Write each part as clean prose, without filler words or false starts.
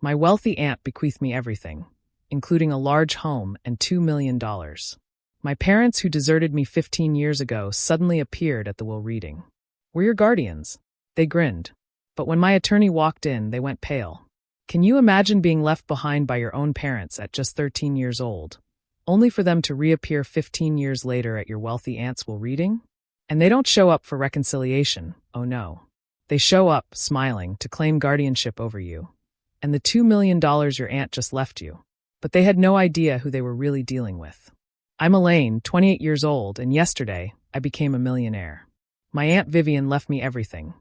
My wealthy aunt bequeathed me everything, including a large home and $2 million. My parents, who deserted me 15 years ago, suddenly appeared at the will reading. We're your guardians. They grinned. But when my attorney walked in, they went pale. Can you imagine being left behind by your own parents at just 13 years old, only for them to reappear 15 years later at your wealthy aunt's will reading? And they don't show up for reconciliation, oh no. They show up, smiling, to claim guardianship over you. And the $2 million your aunt just left you. But they had no idea who they were really dealing with. I'm Elaine, 28 years old, and yesterday, I became a millionaire. My Aunt Vivian left me everything.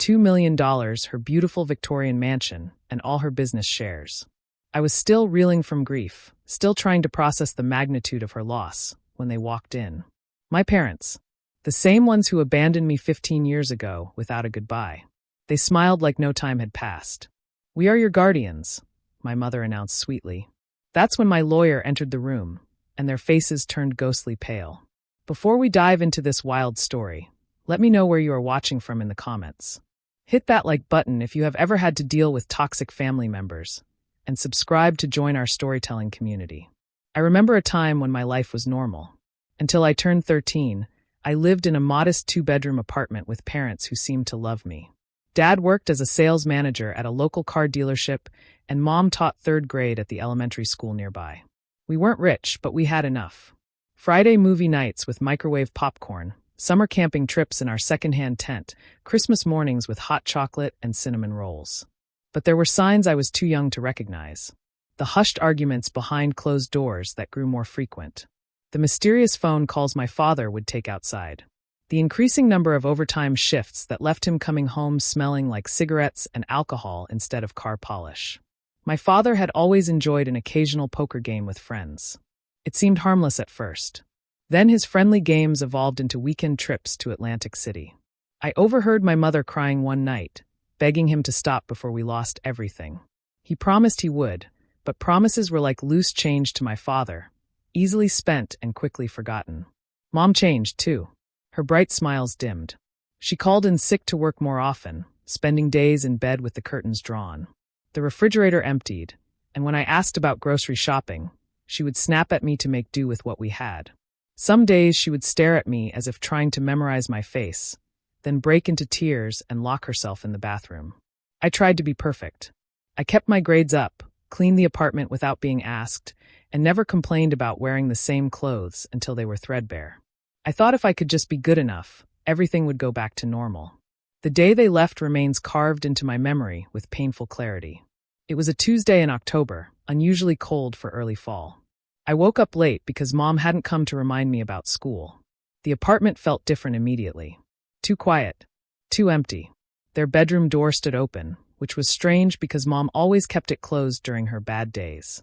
$2 million, her beautiful Victorian mansion, and all her business shares. I was still reeling from grief, still trying to process the magnitude of her loss, when they walked in. My parents. The same ones who abandoned me 15 years ago without a goodbye. They smiled like no time had passed. "We are your guardians," my mother announced sweetly. That's when my lawyer entered the room, and their faces turned ghostly pale. Before we dive into this wild story, let me know where you are watching from in the comments. Hit that like button if you have ever had to deal with toxic family members, and subscribe to join our storytelling community. I remember a time when my life was normal. Until I turned 13, I lived in a modest 2-bedroom apartment with parents who seemed to love me. Dad worked as a sales manager at a local car dealership, and Mom taught 3rd grade at the elementary school nearby. We weren't rich, but we had enough. Friday movie nights with microwave popcorn, summer camping trips in our secondhand tent, Christmas mornings with hot chocolate and cinnamon rolls. But there were signs I was too young to recognize. The hushed arguments behind closed doors that grew more frequent. The mysterious phone calls my father would take outside. The increasing number of overtime shifts that left him coming home smelling like cigarettes and alcohol instead of car polish. My father had always enjoyed an occasional poker game with friends. It seemed harmless at first. Then his friendly games evolved into weekend trips to Atlantic City. I overheard my mother crying one night, begging him to stop before we lost everything. He promised he would, but promises were like loose change to my father, easily spent and quickly forgotten. Mom changed, too. Her bright smiles dimmed. She called in sick to work more often, spending days in bed with the curtains drawn. The refrigerator emptied, and when I asked about grocery shopping, she would snap at me to make do with what we had. Some days she would stare at me as if trying to memorize my face, then break into tears and lock herself in the bathroom. I tried to be perfect. I kept my grades up, cleaned the apartment without being asked, and never complained about wearing the same clothes until they were threadbare. I thought if I could just be good enough, everything would go back to normal. The day they left remains carved into my memory with painful clarity. It was a Tuesday in October, unusually cold for early fall. I woke up late because Mom hadn't come to remind me about school. The apartment felt different immediately. Too quiet. Too empty. Their bedroom door stood open, which was strange because Mom always kept it closed during her bad days.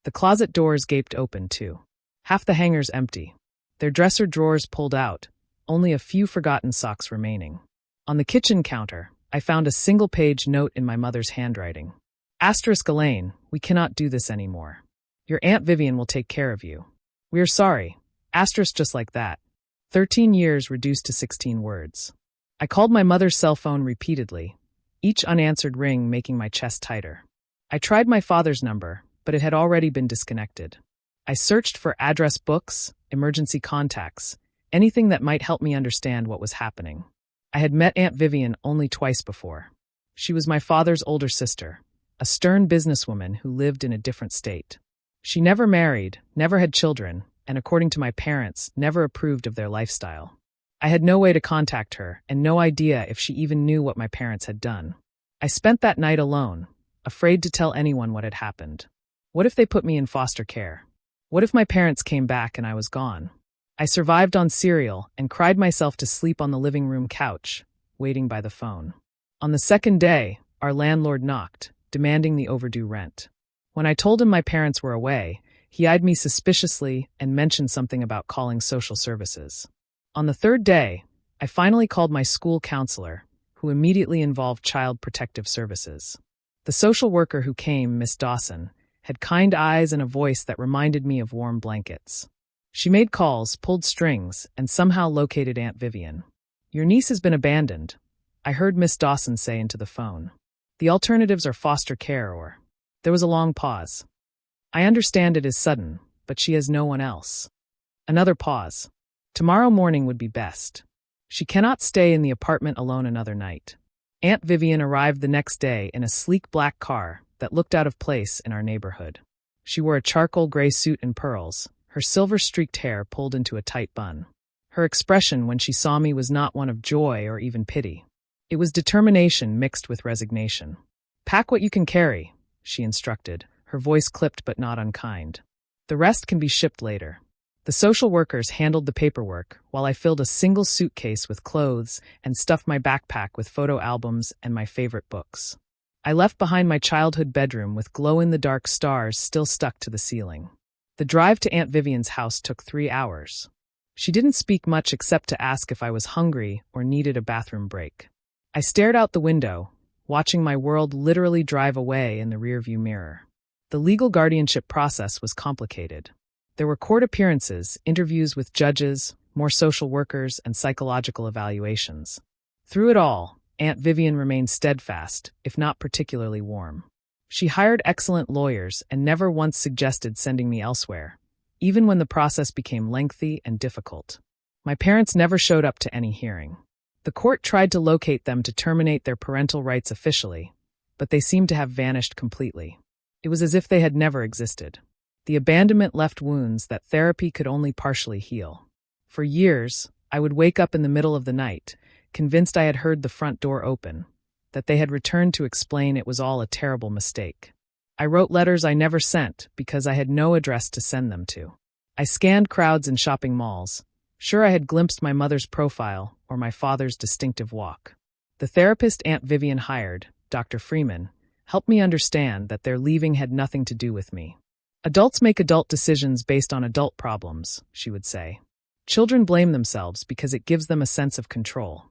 The closet doors gaped open, too. Half the hangers empty. Their dresser drawers pulled out, only a few forgotten socks remaining. On the kitchen counter, I found a single-page note in my mother's handwriting. Asterisk Elaine, we cannot do this anymore. Your Aunt Vivian will take care of you. We are sorry. Asterisk just like that. 13 years reduced to 16 words. I called my mother's cell phone repeatedly, each unanswered ring making my chest tighter. I tried my father's number, but it had already been disconnected. I searched for address books, emergency contacts, anything that might help me understand what was happening. I had met Aunt Vivian only twice before. She was my father's older sister, a stern businesswoman who lived in a different state. She never married, never had children, and according to my parents, never approved of their lifestyle. I had no way to contact her, and no idea if she even knew what my parents had done. I spent that night alone, afraid to tell anyone what had happened. What if they put me in foster care? What if my parents came back and I was gone? I survived on cereal and cried myself to sleep on the living room couch, waiting by the phone. On the second day, our landlord knocked, demanding the overdue rent. When I told him my parents were away, he eyed me suspiciously and mentioned something about calling social services. On the third day, I finally called my school counselor, who immediately involved Child Protective Services. The social worker who came, Miss Dawson, had kind eyes and a voice that reminded me of warm blankets. She made calls, pulled strings, and somehow located Aunt Vivian. Your niece has been abandoned, I heard Miss Dawson say into the phone. The alternatives are foster care or... There was a long pause. I understand it is sudden, but she has no one else. Another pause. Tomorrow morning would be best. She cannot stay in the apartment alone another night. Aunt Vivian arrived the next day in a sleek black car that looked out of place in our neighborhood. She wore a charcoal gray suit and pearls, her silver-streaked hair pulled into a tight bun. Her expression when she saw me was not one of joy or even pity. It was determination mixed with resignation. "Pack what you can carry," she instructed, her voice clipped but not unkind. "The rest can be shipped later." The social workers handled the paperwork, while I filled a single suitcase with clothes and stuffed my backpack with photo albums and my favorite books. I left behind my childhood bedroom with glow-in-the-dark stars still stuck to the ceiling. The drive to Aunt Vivian's house took 3 hours. She didn't speak much except to ask if I was hungry or needed a bathroom break. I stared out the window, watching my world literally drive away in the rearview mirror. The legal guardianship process was complicated. There were court appearances, interviews with judges, more social workers, and psychological evaluations. Through it all, Aunt Vivian remained steadfast, if not particularly warm. She hired excellent lawyers and never once suggested sending me elsewhere, even when the process became lengthy and difficult. My parents never showed up to any hearing. The court tried to locate them to terminate their parental rights officially, but they seemed to have vanished completely. It was as if they had never existed. The abandonment left wounds that therapy could only partially heal. For years, I would wake up in the middle of the night, convinced I had heard the front door open, that they had returned to explain it was all a terrible mistake. I wrote letters I never sent because I had no address to send them to. I scanned crowds in shopping malls, sure I had glimpsed my mother's profile or my father's distinctive walk. The therapist Aunt Vivian hired, Dr. Freeman, helped me understand that their leaving had nothing to do with me. "Adults make adult decisions based on adult problems," she would say. "Children blame themselves because it gives them a sense of control.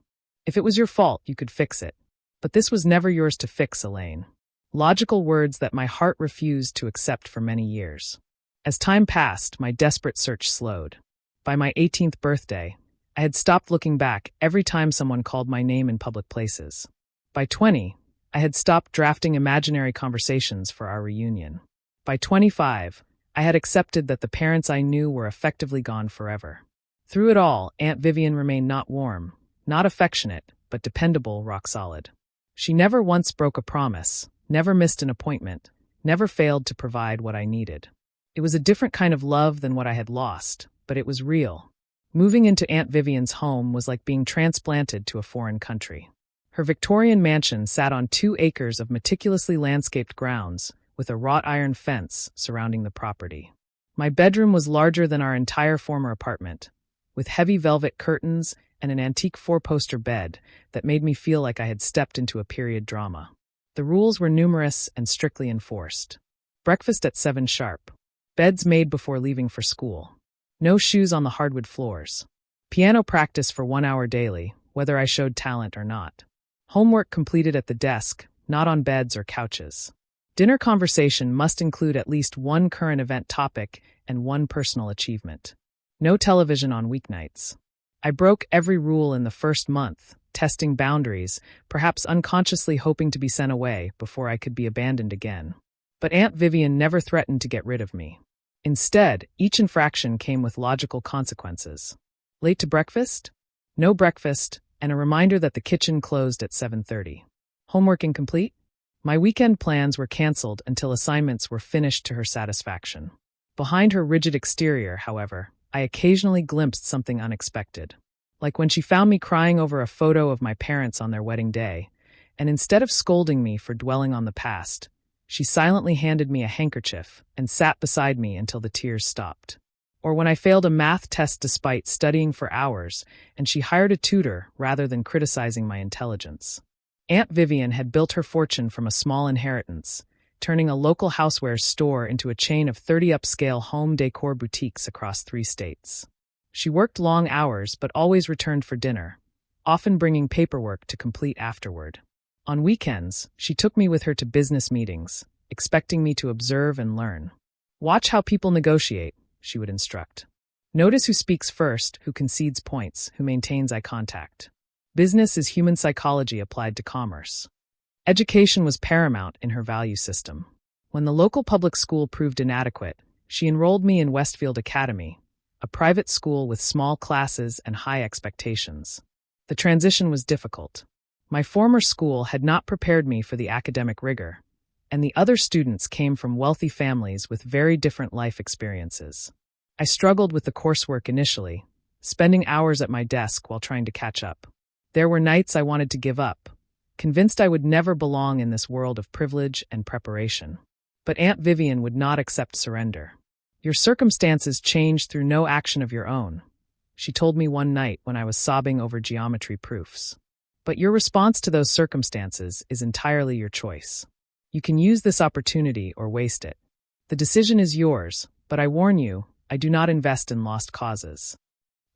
If it was your fault, you could fix it. But this was never yours to fix, Elaine." Logical words that my heart refused to accept for many years. As time passed, my desperate search slowed. By my 18th birthday, I had stopped looking back every time someone called my name in public places. By 20, I had stopped drafting imaginary conversations for our reunion. By 25, I had accepted that the parents I knew were effectively gone forever. Through it all, Aunt Vivian remained not warm, not affectionate, but dependable, rock solid. She never once broke a promise, never missed an appointment, never failed to provide what I needed. It was a different kind of love than what I had lost, but it was real. Moving into Aunt Vivian's home was like being transplanted to a foreign country. Her Victorian mansion sat on 2 acres of meticulously landscaped grounds, with a wrought iron fence surrounding the property. My bedroom was larger than our entire former apartment, with heavy velvet curtains and an antique 4-poster bed that made me feel like I had stepped into a period drama. The rules were numerous and strictly enforced. Breakfast at 7 sharp. Beds made before leaving for school. No shoes on the hardwood floors. Piano practice for 1 hour daily, whether I showed talent or not. Homework completed at the desk, not on beds or couches. Dinner conversation must include at least 1 current event topic and 1 personal achievement. No television on weeknights. I broke every rule in the first month, testing boundaries, perhaps unconsciously hoping to be sent away before I could be abandoned again. But Aunt Vivian never threatened to get rid of me. Instead, each infraction came with logical consequences. Late to breakfast? No breakfast, and a reminder that the kitchen closed at 7:30. Homework incomplete? My weekend plans were canceled until assignments were finished to her satisfaction. Behind her rigid exterior, however, I occasionally glimpsed something unexpected. Like when she found me crying over a photo of my parents on their wedding day, and instead of scolding me for dwelling on the past, she silently handed me a handkerchief and sat beside me until the tears stopped. Or when I failed a math test despite studying for hours, and she hired a tutor rather than criticizing my intelligence. Aunt Vivian had built her fortune from a small inheritance, turning a local housewares store into a chain of 30 upscale home decor boutiques across 3 states. She worked long hours but always returned for dinner, often bringing paperwork to complete afterward. On weekends, she took me with her to business meetings, expecting me to observe and learn. "Watch how people negotiate," she would instruct. "Notice who speaks first, who concedes points, who maintains eye contact. Business is human psychology applied to commerce." Education was paramount in her value system. When the local public school proved inadequate, she enrolled me in Westfield Academy, a private school with small classes and high expectations. The transition was difficult. My former school had not prepared me for the academic rigor, and the other students came from wealthy families with very different life experiences. I struggled with the coursework initially, spending hours at my desk while trying to catch up. There were nights I wanted to give up, convinced I would never belong in this world of privilege and preparation. But Aunt Vivian would not accept surrender. "Your circumstances change through no action of your own," she told me one night when I was sobbing over geometry proofs. "But your response to those circumstances is entirely your choice. You can use this opportunity or waste it. The decision is yours, but I warn you, I do not invest in lost causes."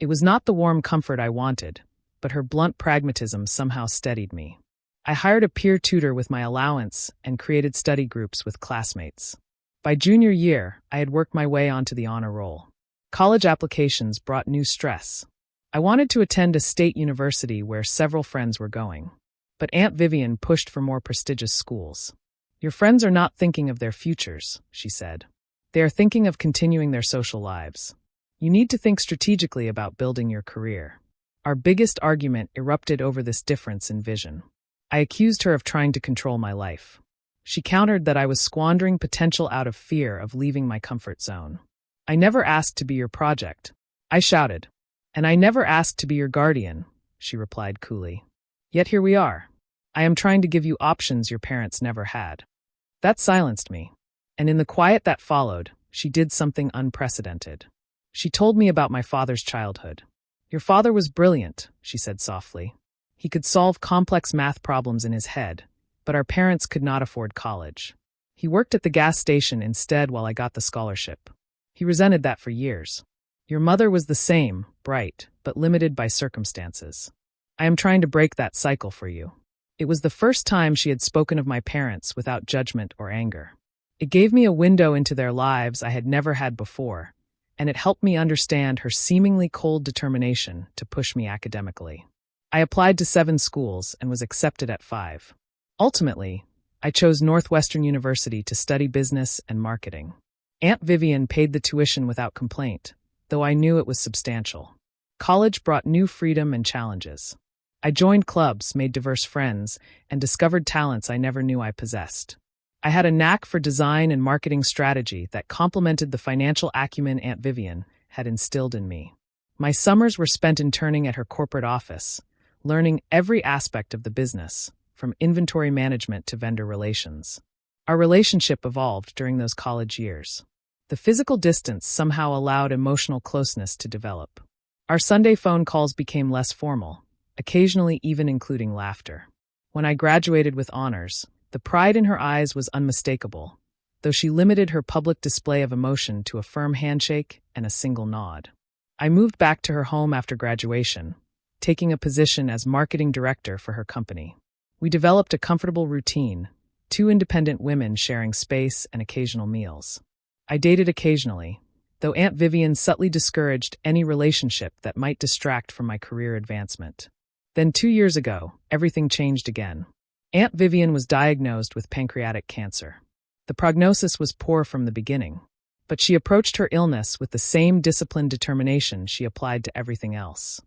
It was not the warm comfort I wanted, but her blunt pragmatism somehow steadied me. I hired a peer tutor with my allowance and created study groups with classmates. By junior year, I had worked my way onto the honor roll. College applications brought new stress. I wanted to attend a state university where several friends were going. But Aunt Vivian pushed for more prestigious schools. "Your friends are not thinking of their futures," she said. "They are thinking of continuing their social lives. You need to think strategically about building your career." Our biggest argument erupted over this difference in vision. I accused her of trying to control my life. She countered that I was squandering potential out of fear of leaving my comfort zone. "I never asked to be your project," I shouted. "And I never asked to be your guardian," she replied coolly. "Yet here we are. I am trying to give you options your parents never had." That silenced me. And in the quiet that followed, she did something unprecedented. She told me about my father's childhood. "Your father was brilliant," she said softly. "He could solve complex math problems in his head, but our parents could not afford college. He worked at the gas station instead while I got the scholarship. He resented that for years. Your mother was the same, bright, but limited by circumstances. I am trying to break that cycle for you." It was the first time she had spoken of my parents without judgment or anger. It gave me a window into their lives I had never had before, and it helped me understand her seemingly cold determination to push me academically. I applied to 7 schools and was accepted at 5. Ultimately, I chose Northwestern University to study business and marketing. Aunt Vivian paid the tuition without complaint, though I knew it was substantial. College brought new freedom and challenges. I joined clubs, made diverse friends, and discovered talents I never knew I possessed. I had a knack for design and marketing strategy that complemented the financial acumen Aunt Vivian had instilled in me. My summers were spent interning at her corporate office, learning every aspect of the business, from inventory management to vendor relations. Our relationship evolved during those college years. The physical distance somehow allowed emotional closeness to develop. Our Sunday phone calls became less formal, occasionally even including laughter. When I graduated with honors, the pride in her eyes was unmistakable, though she limited her public display of emotion to a firm handshake and a single nod. I moved back to her home after graduation, taking a position as marketing director for her company. We developed a comfortable routine, 2 independent women sharing space and occasional meals. I dated occasionally, though Aunt Vivian subtly discouraged any relationship that might distract from my career advancement. Then 2 years ago, everything changed again. Aunt Vivian was diagnosed with pancreatic cancer. The prognosis was poor from the beginning, but she approached her illness with the same disciplined determination she applied to everything else.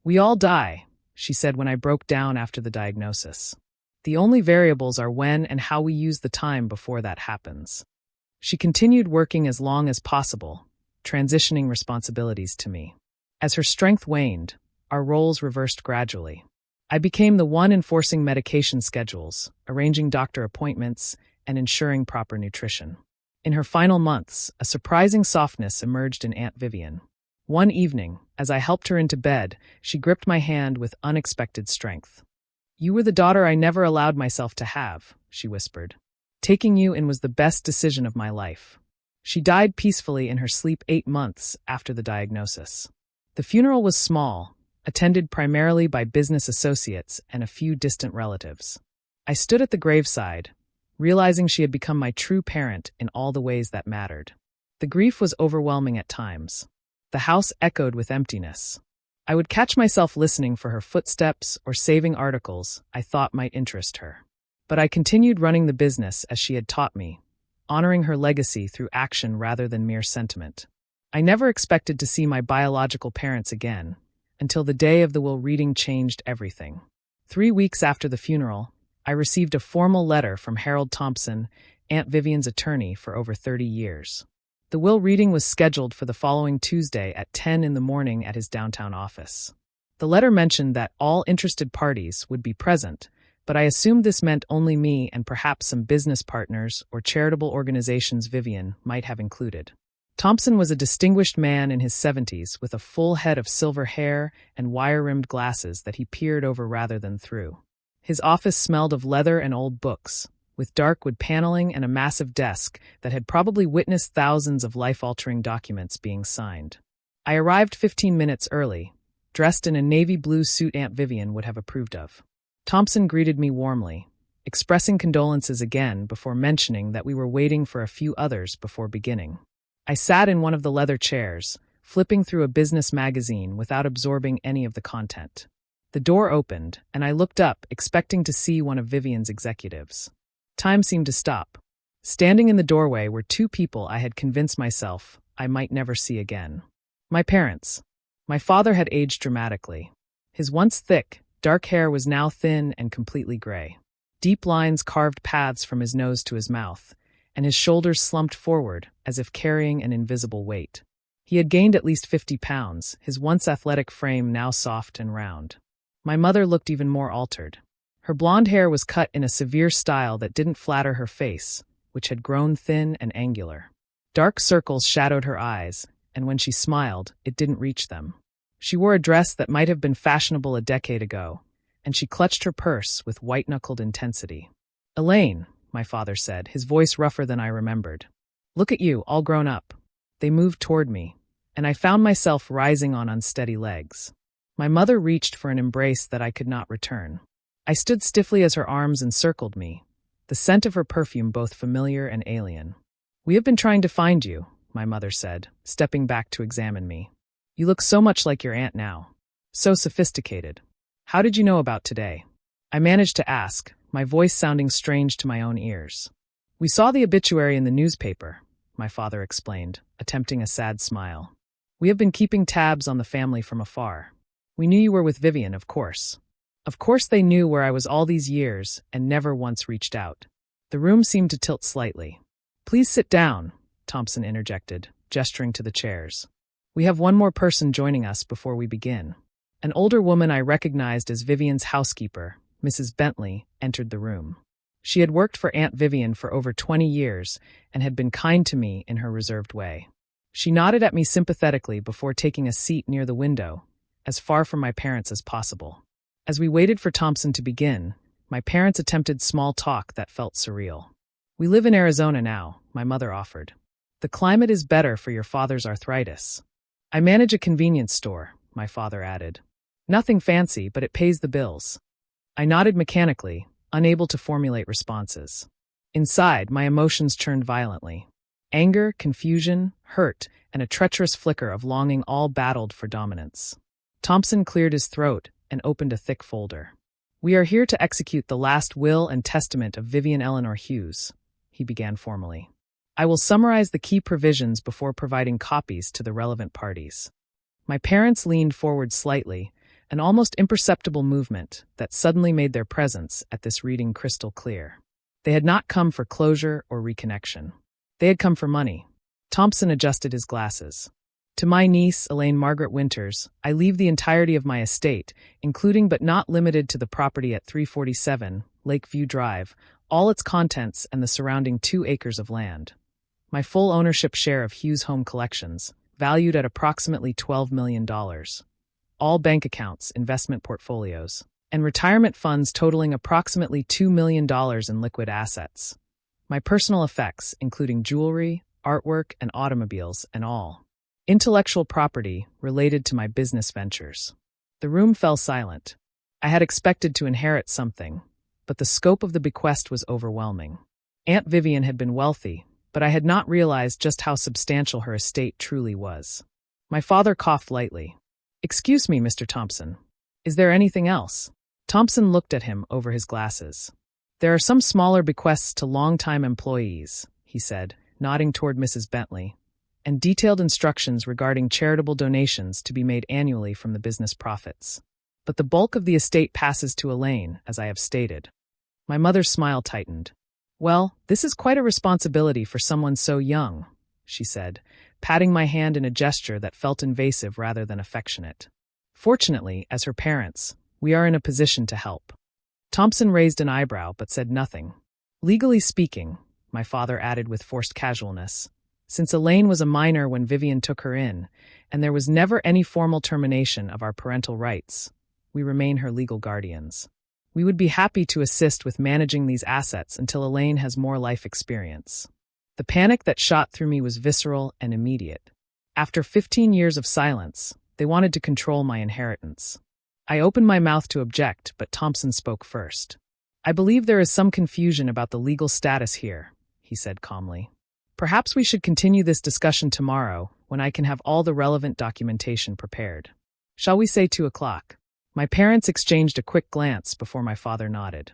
"We all die," she said when I broke down after the diagnosis. "The only variables are when and how we use the time before that happens." She continued working as long as possible, transitioning responsibilities to me. As her strength waned, our roles reversed gradually. I became the one enforcing medication schedules, arranging doctor appointments, and ensuring proper nutrition. In her final months, a surprising softness emerged in Aunt Vivian. One evening, as I helped her into bed, she gripped my hand with unexpected strength. "You were the daughter I never allowed myself to have," she whispered. "Taking you in was the best decision of my life." She died peacefully in her sleep 8 months after the diagnosis. The funeral was small, attended primarily by business associates and a few distant relatives. I stood at the graveside, realizing she had become my true parent in all the ways that mattered. The grief was overwhelming at times. The house echoed with emptiness. I would catch myself listening for her footsteps or saving articles I thought might interest her. But I continued running the business as she had taught me, honoring her legacy through action rather than mere sentiment. I never expected to see my biological parents again, until the day of the will reading changed everything. 3 weeks after the funeral, I received a formal letter from Harold Thompson, Aunt Vivian's attorney for over 30 years. The will reading was scheduled for the following Tuesday at 10 in the morning at his downtown office. The letter mentioned that all interested parties would be present, but I assumed this meant only me and perhaps some business partners or charitable organizations Vivian might have included. Thompson was a distinguished man in his 70s with a full head of silver hair and wire-rimmed glasses that he peered over rather than through. His office smelled of leather and old books, with dark wood paneling and a massive desk that had probably witnessed thousands of life-altering documents being signed. I arrived 15 minutes early, dressed in a navy blue suit Aunt Vivian would have approved of. Thompson greeted me warmly, expressing condolences again before mentioning that we were waiting for a few others before beginning. I sat in one of the leather chairs, flipping through a business magazine without absorbing any of the content. The door opened, and I looked up, expecting to see one of Vivian's executives. Time seemed to stop. Standing in the doorway were 2 people I had convinced myself I might never see again. My parents. My father had aged dramatically. His once thick, dark hair was now thin and completely gray. Deep lines carved paths from his nose to his mouth, and his shoulders slumped forward as if carrying an invisible weight. He had gained at least 50 pounds, his once athletic frame now soft and round. My mother looked even more altered. Her blonde hair was cut in a severe style that didn't flatter her face, which had grown thin and angular. Dark circles shadowed her eyes, and when she smiled, it didn't reach them. She wore a dress that might have been fashionable a decade ago, and she clutched her purse with white-knuckled intensity. "Elaine," my father said, his voice rougher than I remembered. "Look at you, all grown up." They moved toward me, and I found myself rising on unsteady legs. My mother reached for an embrace that I could not return. I stood stiffly as her arms encircled me, the scent of her perfume both familiar and alien. "We have been trying to find you," my mother said, stepping back to examine me. "You look so much like your aunt now. So sophisticated. How did you know about today?" I managed to ask, my voice sounding strange to my own ears. "We saw the obituary in the newspaper," my father explained, attempting a sad smile. "We have been keeping tabs on the family from afar. We knew you were with Vivian, of course." Of course they knew where I was all these years and never once reached out. The room seemed to tilt slightly. "Please sit down," Thompson interjected, gesturing to the chairs. "We have one more person joining us before we begin." An older woman I recognized as Vivian's housekeeper, Mrs. Bentley, entered the room. She had worked for Aunt Vivian for over 20 years and had been kind to me in her reserved way. She nodded at me sympathetically before taking a seat near the window, as far from my parents as possible. As we waited for Thompson to begin, my parents attempted small talk that felt surreal. "We live in Arizona now," my mother offered. "The climate is better for your father's arthritis." "I manage a convenience store," my father added. "Nothing fancy, but it pays the bills." I nodded mechanically, unable to formulate responses. Inside, my emotions churned violently. Anger, confusion, hurt, and a treacherous flicker of longing all battled for dominance. Thompson cleared his throat and opened a thick folder. "We are here to execute the last will and testament of Vivian Eleanor Hughes," he began formally. "I will summarize the key provisions before providing copies to the relevant parties." My parents leaned forward slightly, an almost imperceptible movement that suddenly made their presence at this reading crystal clear. They had not come for closure or reconnection. They had come for money. Thompson adjusted his glasses. "To my niece, Elaine Margaret Winters, I leave the entirety of my estate, including but not limited to the property at 347 Lakeview Drive, all its contents and the surrounding 2 acres of land. My full ownership share of Hughes Home Collections, valued at approximately $12 million. All bank accounts, investment portfolios, and retirement funds totaling approximately $2 million in liquid assets. My personal effects, including jewelry, artwork, and automobiles, and all intellectual property related to my business ventures." The room fell silent. I had expected to inherit something, but the scope of the bequest was overwhelming. Aunt Vivian had been wealthy, but I had not realized just how substantial her estate truly was. My father coughed lightly. "Excuse me, Mr. Thompson. Is there anything else?" Thompson looked at him over his glasses. "There are some smaller bequests to longtime employees," he he said, nodding toward Mrs. Bentley, and detailed instructions regarding charitable donations to be made annually from the business profits. But the bulk of the estate passes to Elaine, as I have stated. My mother's smile tightened. Well, this is quite a responsibility for someone so young, she said, patting my hand in a gesture that felt invasive rather than affectionate. Fortunately, as her parents, we are in a position to help. Thompson raised an eyebrow but said nothing. Legally speaking, my father added with forced casualness, since Elaine was a minor when Vivian took her in, and there was never any formal termination of our parental rights, we remain her legal guardians. We would be happy to assist with managing these assets until Elaine has more life experience. The panic that shot through me was visceral and immediate. After 15 years of silence, they wanted to control my inheritance. I opened my mouth to object, but Thompson spoke first. I believe there is some confusion about the legal status here, he said calmly. Perhaps we should continue this discussion tomorrow, when I can have all the relevant documentation prepared. Shall we say 2 o'clock? My parents exchanged a quick glance before my father nodded.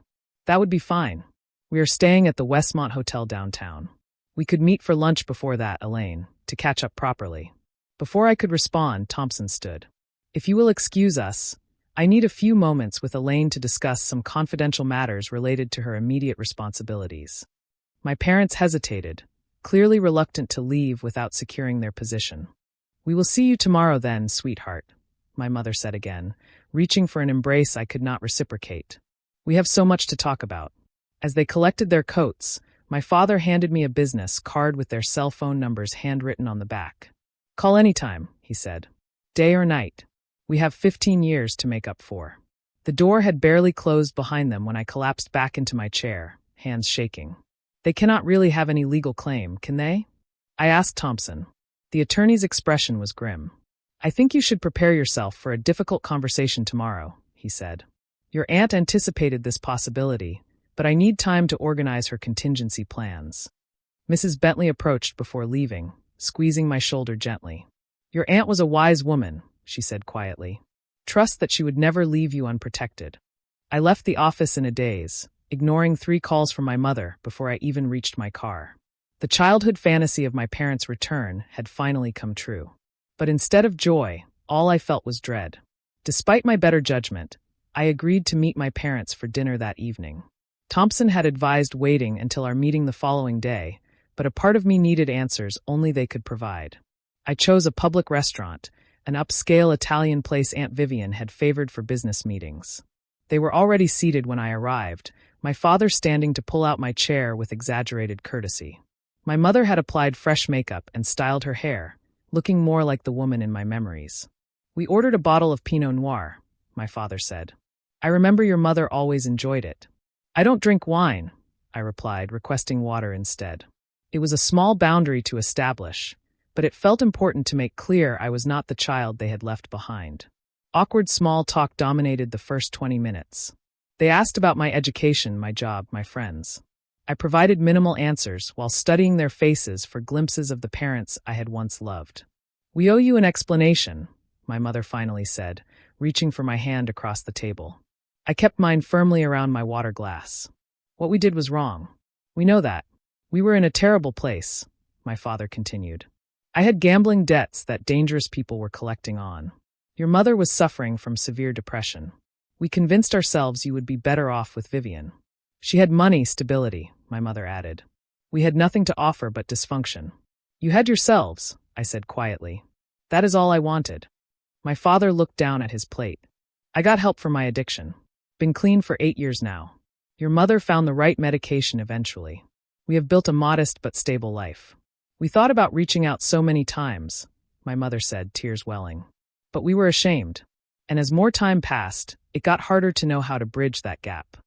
That would be fine. We are staying at the Westmont Hotel downtown. We could meet for lunch before that, Elaine, to catch up properly. Before I could respond, Thompson stood. If you will excuse us, I need a few moments with Elaine to discuss some confidential matters related to her immediate responsibilities. My parents hesitated, clearly reluctant to leave without securing their position. We will see you tomorrow then, sweetheart, my mother said again, reaching for an embrace I could not reciprocate. We have so much to talk about. As they collected their coats, my father handed me a business card with their cell phone numbers handwritten on the back. Call anytime, he said. Day or night. We have 15 years to make up for. The door had barely closed behind them when I collapsed back into my chair, hands shaking. They cannot really have any legal claim, can they? I asked Thompson. The attorney's expression was grim. I think you should prepare yourself for a difficult conversation tomorrow, he said. Your aunt anticipated this possibility, but I need time to organize her contingency plans. Mrs. Bentley approached before leaving, squeezing my shoulder gently. Your aunt was a wise woman, she said quietly. Trust that she would never leave you unprotected. I left the office in a daze, ignoring 3 calls from my mother before I even reached my car. The childhood fantasy of my parents' return had finally come true. But instead of joy, all I felt was dread. Despite my better judgment, I agreed to meet my parents for dinner that evening. Thompson had advised waiting until our meeting the following day, but a part of me needed answers only they could provide. I chose a public restaurant, an upscale Italian place Aunt Vivian had favored for business meetings. They were already seated when I arrived, my father standing to pull out my chair with exaggerated courtesy. My mother had applied fresh makeup and styled her hair, looking more like the woman in my memories. We ordered a bottle of Pinot Noir, my father said. I remember your mother always enjoyed it. I don't drink wine, I replied, requesting water instead. It was a small boundary to establish, but it felt important to make clear I was not the child they had left behind. Awkward small talk dominated the first 20 minutes. They asked about my education, my job, my friends. I provided minimal answers while studying their faces for glimpses of the parents I had once loved. We owe you an explanation, my mother finally said, reaching for my hand across the table. I kept mine firmly around my water glass. What we did was wrong. We know that. We were in a terrible place, my father continued. I had gambling debts that dangerous people were collecting on. Your mother was suffering from severe depression. We convinced ourselves you would be better off with Vivian. She had money, stability, my mother added. We had nothing to offer but dysfunction. You had yourselves, I said quietly. That is all I wanted. My father looked down at his plate. I got help for my addiction. Been clean for 8 years now. Your mother found the right medication eventually. We have built a modest but stable life. We thought about reaching out so many times, my mother said, tears welling. But we were ashamed. And as more time passed, it got harder to know how to bridge that gap.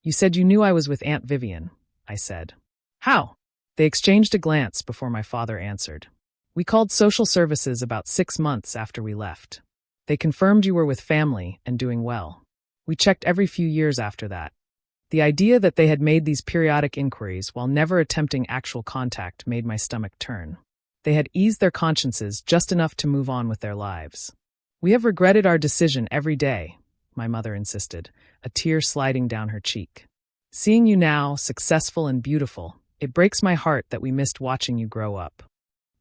You said you knew I was with Aunt Vivian, I said. How? They exchanged a glance before my father answered. We called social services about 6 months after we left. They confirmed you were with family and doing well. We checked every few years after that. The idea that they had made these periodic inquiries while never attempting actual contact made my stomach turn. They had eased their consciences just enough to move on with their lives. We have regretted our decision every day, my mother insisted, a tear sliding down her cheek. Seeing you now, successful and beautiful, It breaks my heart that we missed watching you grow up.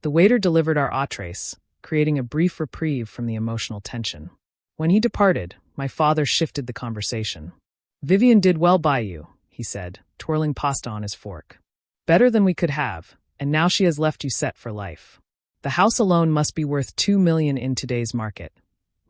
The waiter delivered our entrees, creating a brief reprieve from the emotional tension. When he departed, my father shifted the conversation. Vivian did well by you, he said, twirling pasta on his fork. Better than we could have, and now she has left you set for life. The house alone must be worth $2 million in today's market,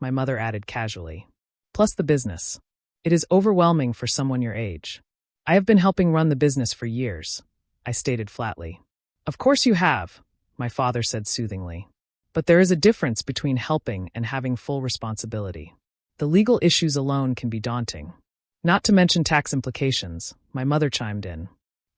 my mother added casually. Plus the business. It is overwhelming for someone your age. I have been helping run the business for years, I stated flatly. Of course you have, my father said soothingly. But there is a difference between helping and having full responsibility. The legal issues alone can be daunting. Not to mention tax implications, my mother chimed in.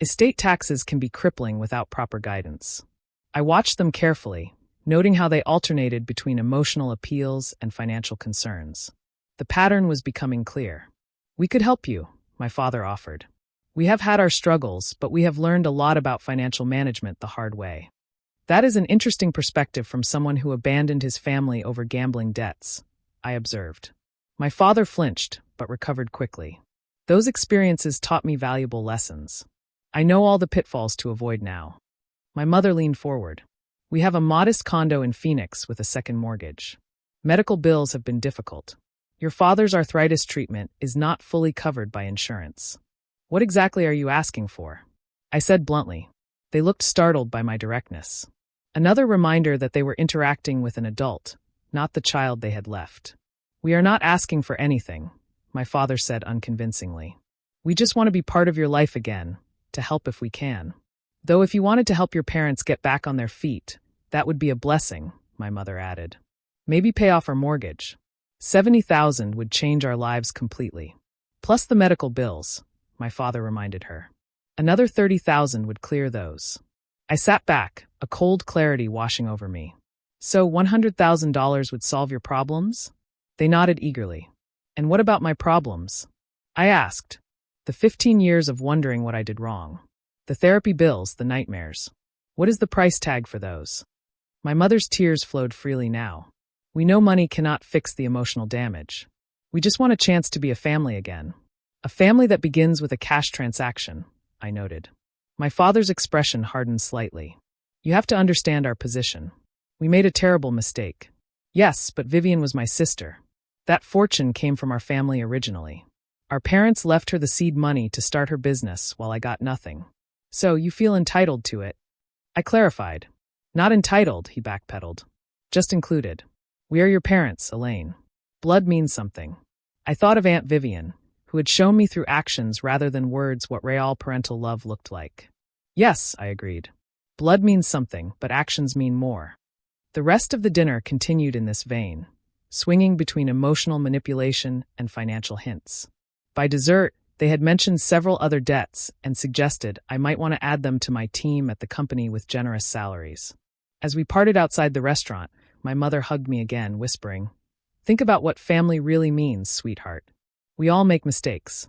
Estate taxes can be crippling without proper guidance. I watched them carefully, noting how they alternated between emotional appeals and financial concerns. The pattern was becoming clear. We could help you, my father offered. We have had our struggles, but we have learned a lot about financial management the hard way. That is an interesting perspective from someone who abandoned his family over gambling debts, I observed. My father flinched, but recovered quickly. Those experiences taught me valuable lessons. I know all the pitfalls to avoid now. My mother leaned forward. We have a modest condo in Phoenix with a second mortgage. Medical bills have been difficult. Your father's arthritis treatment is not fully covered by insurance. What exactly are you asking for? I said bluntly. They looked startled by my directness. Another reminder that they were interacting with an adult, not the child they had left. We are not asking for anything, my father said unconvincingly. We just want to be part of your life again, to help if we can. Though if you wanted to help your parents get back on their feet, that would be a blessing, my mother added. Maybe pay off our mortgage. $70,000 would change our lives completely. Plus the medical bills, my father reminded her. Another $30,000 would clear those. I sat back, a cold clarity washing over me. So $100,000 would solve your problems? They nodded eagerly. And what about my problems? I asked. The 15 years of wondering what I did wrong. The therapy bills, the nightmares. What is the price tag for those? My mother's tears flowed freely now. We know money cannot fix the emotional damage. We just want a chance to be a family again. A family that begins with a cash transaction, I noted. My father's expression hardened slightly. You have to understand our position. We made a terrible mistake. Yes, but Vivian was my sister. That fortune came from our family originally. Our parents left her the seed money to start her business while I got nothing. So you feel entitled to it? I clarified. Not entitled, he backpedaled. Just included. We are your parents, Elaine. Blood means something. I thought of Aunt Vivian, who had shown me through actions rather than words what real parental love looked like. Yes, I agreed. Blood means something, but actions mean more. The rest of the dinner continued in this vein, swinging between emotional manipulation and financial hints. By dessert, they had mentioned several other debts and suggested I might want to add them to my team at the company with generous salaries. As we parted outside the restaurant, my mother hugged me again, whispering, "Think about what family really means, sweetheart. We all make mistakes."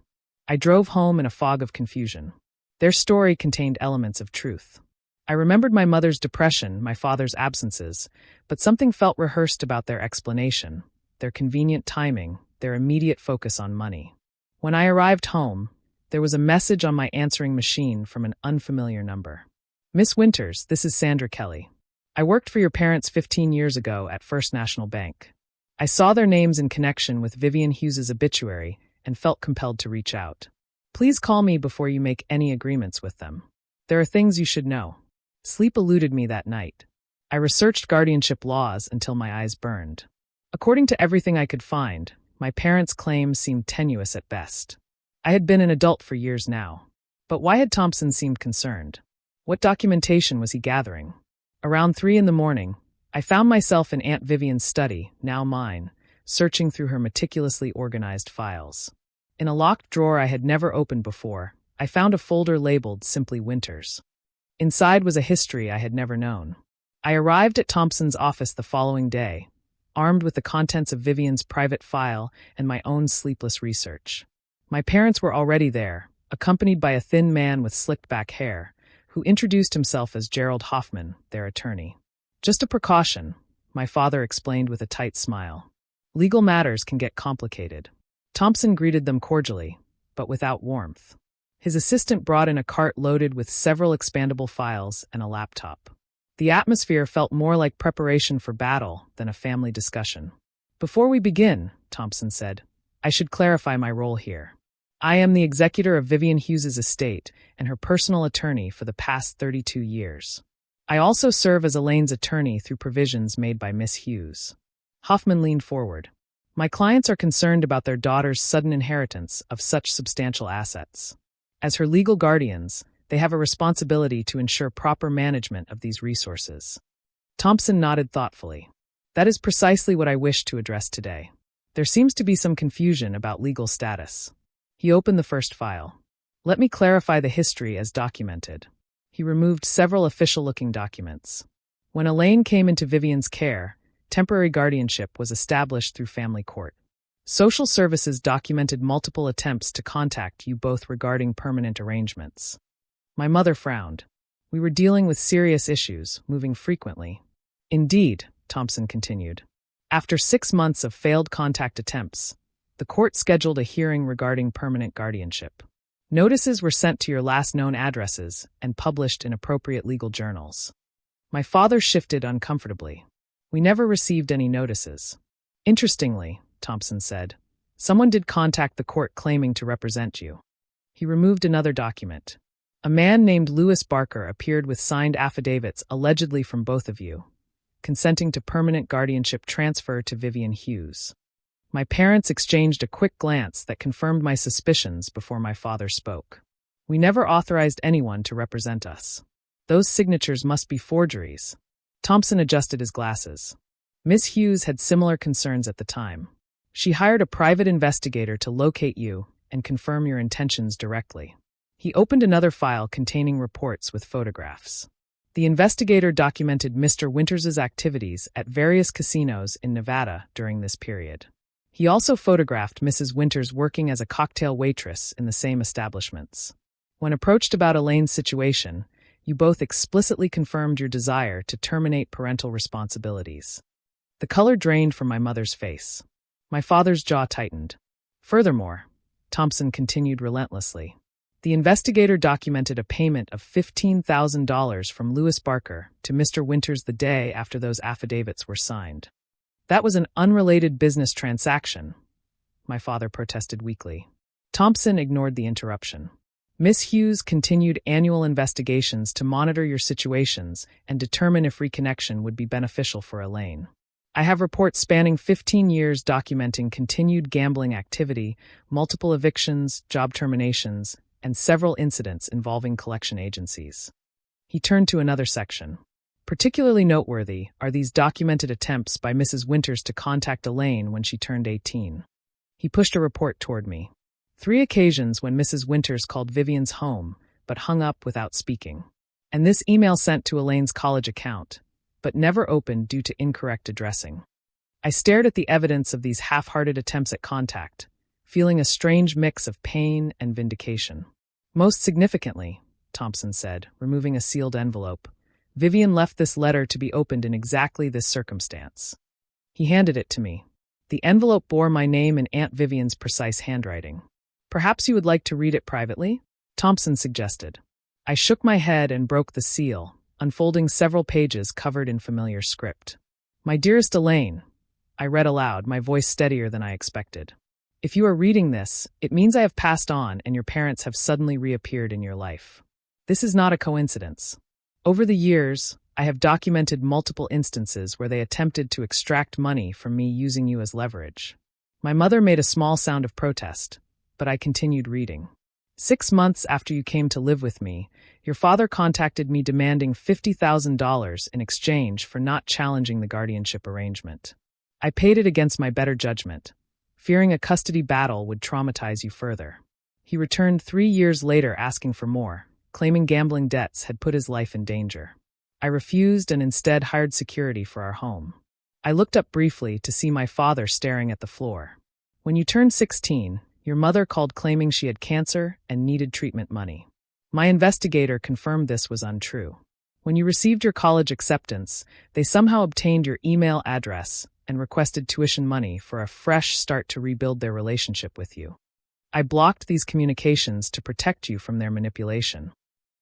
I drove home in a fog of confusion. Their story contained elements of truth. I remembered my mother's depression, my father's absences, but something felt rehearsed about their explanation, their convenient timing, their immediate focus on money. When I arrived home, there was a message on my answering machine from an unfamiliar number. "Miss Winters, this is Sandra Kelly. I worked for your parents 15 years ago at First National Bank. I saw their names in connection with Vivian Hughes's obituary and felt compelled to reach out. Please call me before you make any agreements with them. There are things you should know." Sleep eluded me that night. I researched guardianship laws until my eyes burned. According to everything I could find, my parents' claims seemed tenuous at best. I had been an adult for years now. But why had Thompson seemed concerned? What documentation was he gathering? Around 3 a.m, I found myself in Aunt Vivian's study, now mine, searching through her meticulously organized files. In a locked drawer I had never opened before, I found a folder labeled simply Winters. Inside was a history I had never known. I arrived at Thompson's office the following day, armed with the contents of Vivian's private file and my own sleepless research. My parents were already there, accompanied by a thin man with slicked-back hair, who introduced himself as Gerald Hoffman, their attorney. "Just a precaution," my father explained with a tight smile. "Legal matters can get complicated." Thompson greeted them cordially, but without warmth. His assistant brought in a cart loaded with several expandable files and a laptop. The atmosphere felt more like preparation for battle than a family discussion. "Before we begin," Thompson said, "I should clarify my role here. I am the executor of Vivian Hughes's estate and her personal attorney for the past 32 years. I also serve as Elaine's attorney through provisions made by Miss Hughes." Hoffman leaned forward. "My clients are concerned about their daughter's sudden inheritance of such substantial assets. As her legal guardians, they have a responsibility to ensure proper management of these resources." Thompson nodded thoughtfully. "That is precisely what I wish to address today. There seems to be some confusion about legal status." He opened the first file. "Let me clarify the history as documented." He removed several official-looking documents. When Elaine came into Vivian's care, temporary guardianship was established through family court. Social services documented multiple attempts to contact you both regarding permanent arrangements. My mother frowned. "We were dealing with serious issues, moving frequently." "Indeed," Thompson continued. "After 6 months of failed contact attempts, the court scheduled a hearing regarding permanent guardianship. Notices were sent to your last known addresses and published in appropriate legal journals." My father shifted uncomfortably. "We never received any notices." "Interestingly," Thompson said, "someone did contact the court claiming to represent you." He removed another document. "A man named Louis Barker appeared with signed affidavits allegedly from both of you, consenting to permanent guardianship transfer to Vivian Hughes." My parents exchanged a quick glance that confirmed my suspicions before my father spoke. "We never authorized anyone to represent us. Those signatures must be forgeries." Thompson adjusted his glasses. "Miss Hughes had similar concerns at the time. She hired a private investigator to locate you and confirm your intentions directly." He opened another file containing reports with photographs. The investigator documented Mr. Winters's activities at various casinos in Nevada during this period. He also photographed Mrs. Winters working as a cocktail waitress in the same establishments. When approached about Elaine's situation, you both explicitly confirmed your desire to terminate parental responsibilities. The color drained from my mother's face. My father's jaw tightened. "Furthermore," Thompson continued relentlessly, "the investigator documented a payment of $15,000 from Louis Barker to Mr. Winters the day after those affidavits were signed." "That was an unrelated business transaction," my father protested weakly. Thompson ignored the interruption. "Miss Hughes continued annual investigations to monitor your situations and determine if reconnection would be beneficial for Elaine. I have reports spanning 15 years documenting continued gambling activity, multiple evictions, job terminations, and several incidents involving collection agencies." He turned to another section. "Particularly noteworthy are these documented attempts by Mrs. Winters to contact Elaine when she turned 18. He pushed a report toward me. 3 occasions when Mrs. Winters called Vivian's home, but hung up without speaking. And this email sent to Elaine's college account, but never opened due to incorrect addressing." I stared at the evidence of these half-hearted attempts at contact, feeling a strange mix of pain and vindication. "Most significantly," Thompson said, removing a sealed envelope, "Vivian left this letter to be opened in exactly this circumstance." He handed it to me. The envelope bore my name in Aunt Vivian's precise handwriting. "Perhaps you would like to read it privately?" Thompson suggested. I shook my head and broke the seal, unfolding several pages covered in familiar script. "My dearest Elaine," I read aloud, my voice steadier than I expected. "If you are reading this, it means I have passed on and your parents have suddenly reappeared in your life. This is not a coincidence. Over the years, I have documented multiple instances where they attempted to extract money from me using you as leverage." My mother made a small sound of protest, but I continued reading. 6 months after you came to live with me, your father contacted me demanding $50,000 in exchange for not challenging the guardianship arrangement. I paid it against my better judgment, fearing a custody battle would traumatize you further. He returned 3 years later asking for more, claiming gambling debts had put his life in danger. I refused and instead hired security for our home. I looked up briefly to see my father staring at the floor. When you turned 16, your mother called claiming she had cancer and needed treatment money. My investigator confirmed this was untrue. When you received your college acceptance, they somehow obtained your email address and requested tuition money for a fresh start to rebuild their relationship with you. I blocked these communications to protect you from their manipulation.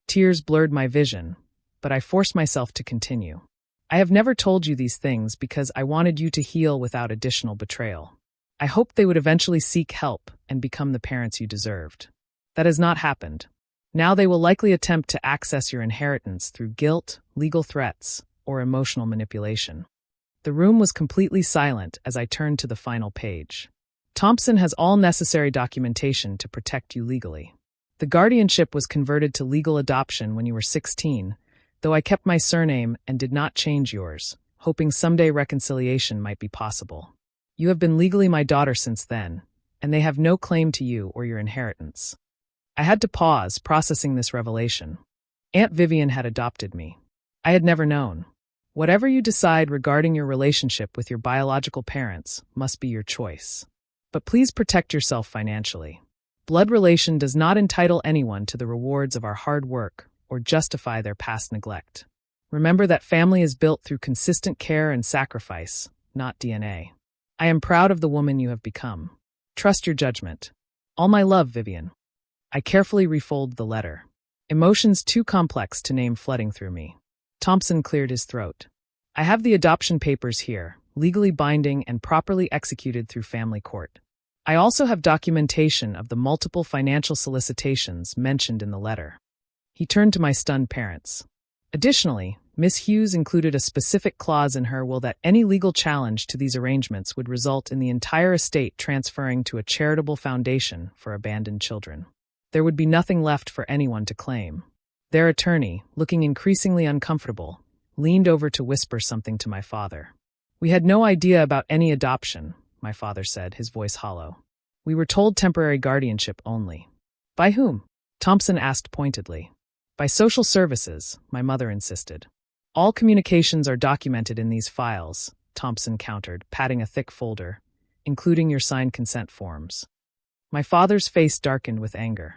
Tears blurred my vision, but I forced myself to continue. I have never told you these things because I wanted you to heal without additional betrayal. I hoped they would eventually seek help and become the parents you deserved. That has not happened. Now they will likely attempt to access your inheritance through guilt, legal threats, or emotional manipulation. The room was completely silent as I turned to the final page. Thompson has all necessary documentation to protect you legally. The guardianship was converted to legal adoption when you were 16, though I kept my surname and did not change yours, hoping someday reconciliation might be possible. You have been legally my daughter since then, and they have no claim to you or your inheritance. I had to pause, processing this revelation. Aunt Vivian had adopted me. I had never known. Whatever you decide regarding your relationship with your biological parents must be your choice. But please protect yourself financially. Blood relation does not entitle anyone to the rewards of our hard work or justify their past neglect. Remember that family is built through consistent care and sacrifice, not DNA. I am proud of the woman you have become. Trust your judgment. All my love, Vivian. I carefully refolded the letter. Emotions too complex to name flooding through me. Thompson cleared his throat. I have the adoption papers here, legally binding and properly executed through family court. I also have documentation of the multiple financial solicitations mentioned in the letter. He turned to my stunned parents. Additionally, Miss Hughes included a specific clause in her will that any legal challenge to these arrangements would result in the entire estate transferring to a charitable foundation for abandoned children. There would be nothing left for anyone to claim. Their attorney, looking increasingly uncomfortable, leaned over to whisper something to my father. We had no idea about any adoption, my father said, his voice hollow. We were told temporary guardianship only. By whom? Thompson asked pointedly. By social services, my mother insisted. All communications are documented in these files, Thompson countered, patting a thick folder, including your signed consent forms. My father's face darkened with anger.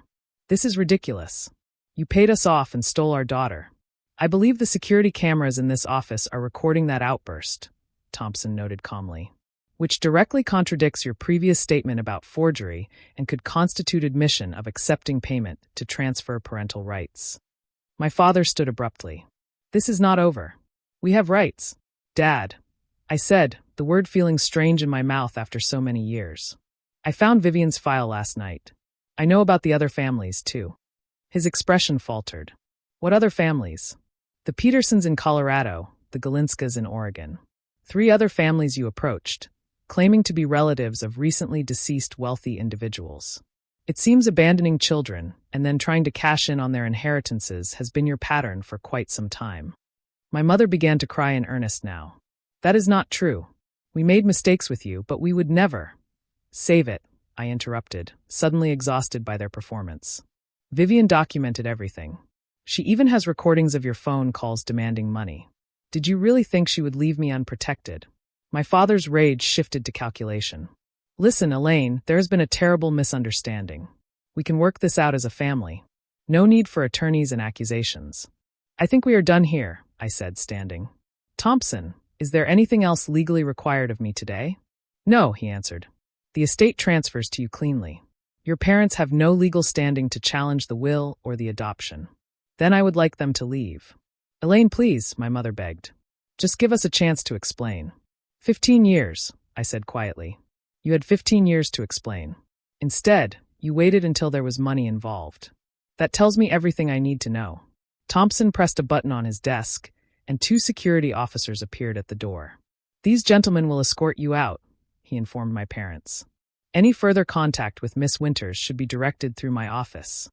This is ridiculous. You paid us off and stole our daughter. I believe the security cameras in this office are recording that outburst, Thompson noted calmly, which directly contradicts your previous statement about forgery and could constitute admission of accepting payment to transfer parental rights. My father stood abruptly. This is not over. We have rights. Dad, I said, the word feeling strange in my mouth after so many years. I found Vivian's file last night. I know about the other families, too. His expression faltered. What other families? The Petersons in Colorado, the Galinskas in Oregon. 3 other families you approached, claiming to be relatives of recently deceased wealthy individuals. It seems abandoning children and then trying to cash in on their inheritances has been your pattern for quite some time. My mother began to cry in earnest now. That is not true. We made mistakes with you, but we would never. Save it, I interrupted, suddenly exhausted by their performance. Vivian documented everything. She even has recordings of your phone calls demanding money. Did you really think she would leave me unprotected? My father's rage shifted to calculation. Listen, Elaine, there has been a terrible misunderstanding. We can work this out as a family. No need for attorneys and accusations. I think we are done here, I said, standing. Thompson, is there anything else legally required of me today? No, he answered. The estate transfers to you cleanly. Your parents have no legal standing to challenge the will or the adoption. Then I would like them to leave. Elaine, please, my mother begged. Just give us a chance to explain. 15 years, I said quietly. You had 15 years to explain. Instead, you waited until there was money involved. That tells me everything I need to know. Thompson pressed a button on his desk, and 2 security officers appeared at the door. These gentlemen will escort you out, he informed my parents. Any further contact with Miss Winters should be directed through my office.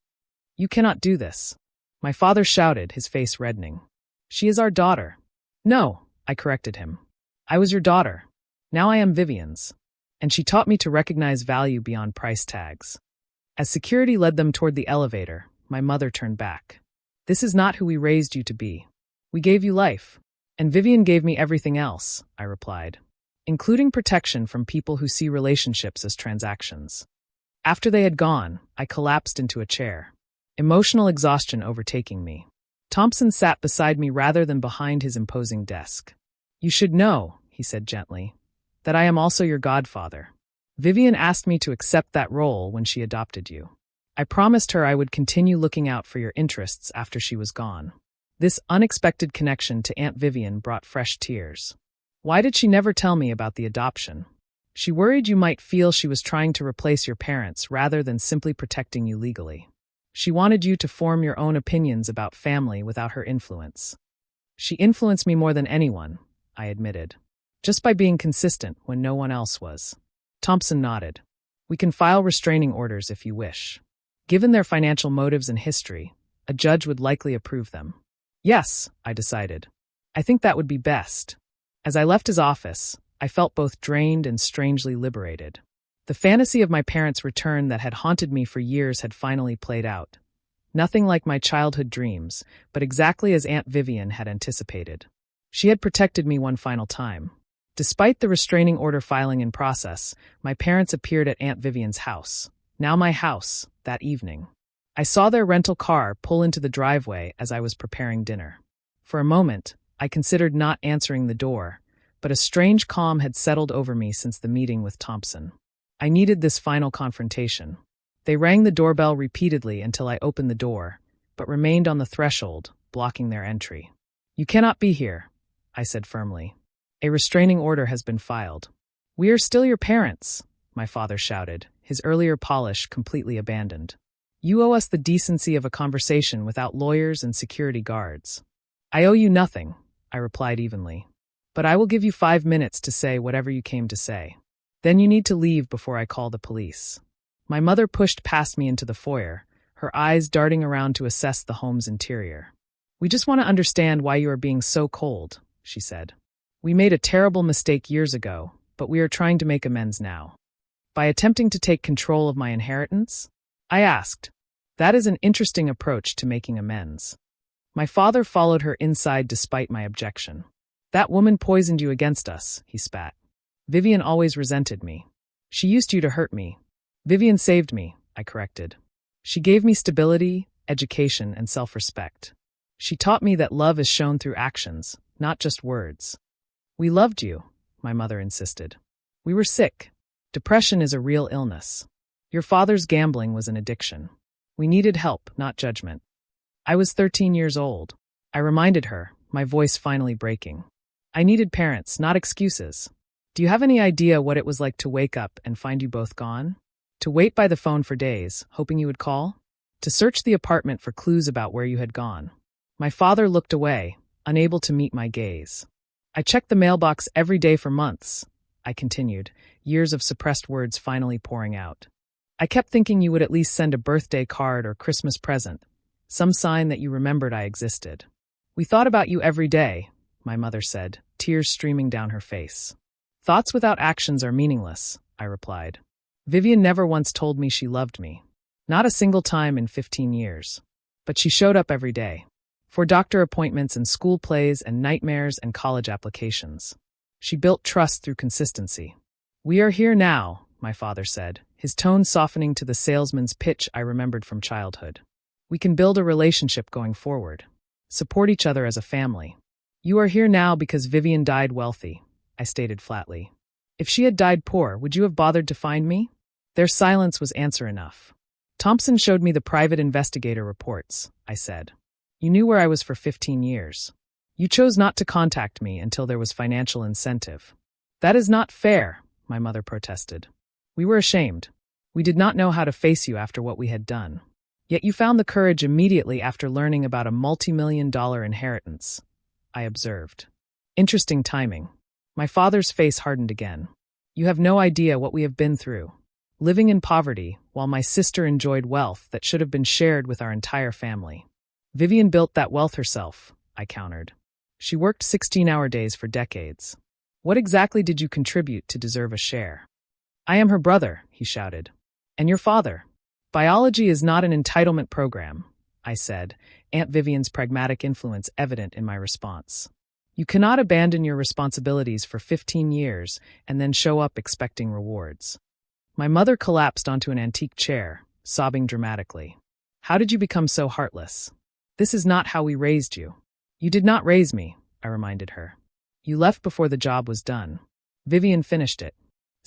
You cannot do this. My father shouted, his face reddening. She is our daughter. No, I corrected him. I was your daughter. Now I am Vivian's. And she taught me to recognize value beyond price tags. As security led them toward the elevator, my mother turned back. This is not who we raised you to be. We gave you life. And Vivian gave me everything else, I replied, including protection from people who see relationships as transactions. After they had gone, I collapsed into a chair, emotional exhaustion overtaking me. Thompson sat beside me rather than behind his imposing desk. You should know, he said gently, that I am also your godfather. Vivian asked me to accept that role when she adopted you. I promised her I would continue looking out for your interests after she was gone. This unexpected connection to Aunt Vivian brought fresh tears. Why did she never tell me about the adoption? She worried you might feel she was trying to replace your parents rather than simply protecting you legally. She wanted you to form your own opinions about family without her influence. She influenced me more than anyone, I admitted. Just by being consistent when no one else was. Thompson nodded. We can file restraining orders if you wish. Given their financial motives and history, a judge would likely approve them. Yes, I decided. I think that would be best. As I left his office, I felt both drained and strangely liberated. The fantasy of my parents' return that had haunted me for years had finally played out. Nothing like my childhood dreams, but exactly as Aunt Vivian had anticipated. She had protected me one final time. Despite the restraining order filing in process, my parents appeared at Aunt Vivian's house, now my house, that evening. I saw their rental car pull into the driveway as I was preparing dinner. For a moment, I considered not answering the door, but a strange calm had settled over me since the meeting with Thompson. I needed this final confrontation. They rang the doorbell repeatedly until I opened the door, but remained on the threshold, blocking their entry. You cannot be here, I said firmly. A restraining order has been filed. We are still your parents, my father shouted, his earlier polish completely abandoned. You owe us the decency of a conversation without lawyers and security guards. I owe you nothing, I replied evenly. But I will give you 5 minutes to say whatever you came to say. Then you need to leave before I call the police. My mother pushed past me into the foyer, her eyes darting around to assess the home's interior. We just want to understand why you are being so cold, she said. We made a terrible mistake years ago, but we are trying to make amends now. By attempting to take control of my inheritance? I asked. That is an interesting approach to making amends. My father followed her inside despite my objection. That woman poisoned you against us, he spat. Vivian always resented me. She used you to hurt me. Vivian saved me, I corrected. She gave me stability, education, and self-respect. She taught me that love is shown through actions, not just words. We loved you, my mother insisted. We were sick. Depression is a real illness. Your father's gambling was an addiction. We needed help, not judgment. I was 13 years old. I reminded her, my voice finally breaking. I needed parents, not excuses. Do you have any idea what it was like to wake up and find you both gone? To wait by the phone for days, hoping you would call? To search the apartment for clues about where you had gone? My father looked away, unable to meet my gaze. I checked the mailbox every day for months, I continued, years of suppressed words finally pouring out. I kept thinking you would at least send a birthday card or Christmas present, some sign that you remembered I existed. We thought about you every day, my mother said, tears streaming down her face. Thoughts without actions are meaningless, I replied. Vivian never once told me she loved me. Not a single time in 15 years. But she showed up every day. For doctor appointments and school plays and nightmares and college applications. She built trust through consistency. We are here now, my father said, his tone softening to the salesman's pitch I remembered from childhood. We can build a relationship going forward. Support each other as a family. You are here now because Vivian died wealthy, I stated flatly. If she had died poor, would you have bothered to find me? Their silence was answer enough. Thompson showed me the private investigator reports, I said. You knew where I was for 15 years. You chose not to contact me until there was financial incentive. That is not fair, my mother protested. We were ashamed. We did not know how to face you after what we had done. Yet you found the courage immediately after learning about a multi-million-dollar inheritance, I observed. Interesting timing. My father's face hardened again. You have no idea what we have been through. Living in poverty, while my sister enjoyed wealth that should have been shared with our entire family. Vivian built that wealth herself, I countered. She worked 16-hour days for decades. What exactly did you contribute to deserve a share? I am her brother, he shouted. And your father. Biology is not an entitlement program, I said, Aunt Vivian's pragmatic influence evident in my response. You cannot abandon your responsibilities for 15 years and then show up expecting rewards. My mother collapsed onto an antique chair, sobbing dramatically. How did you become so heartless? This is not how we raised you. You did not raise me, I reminded her. You left before the job was done. Vivian finished it.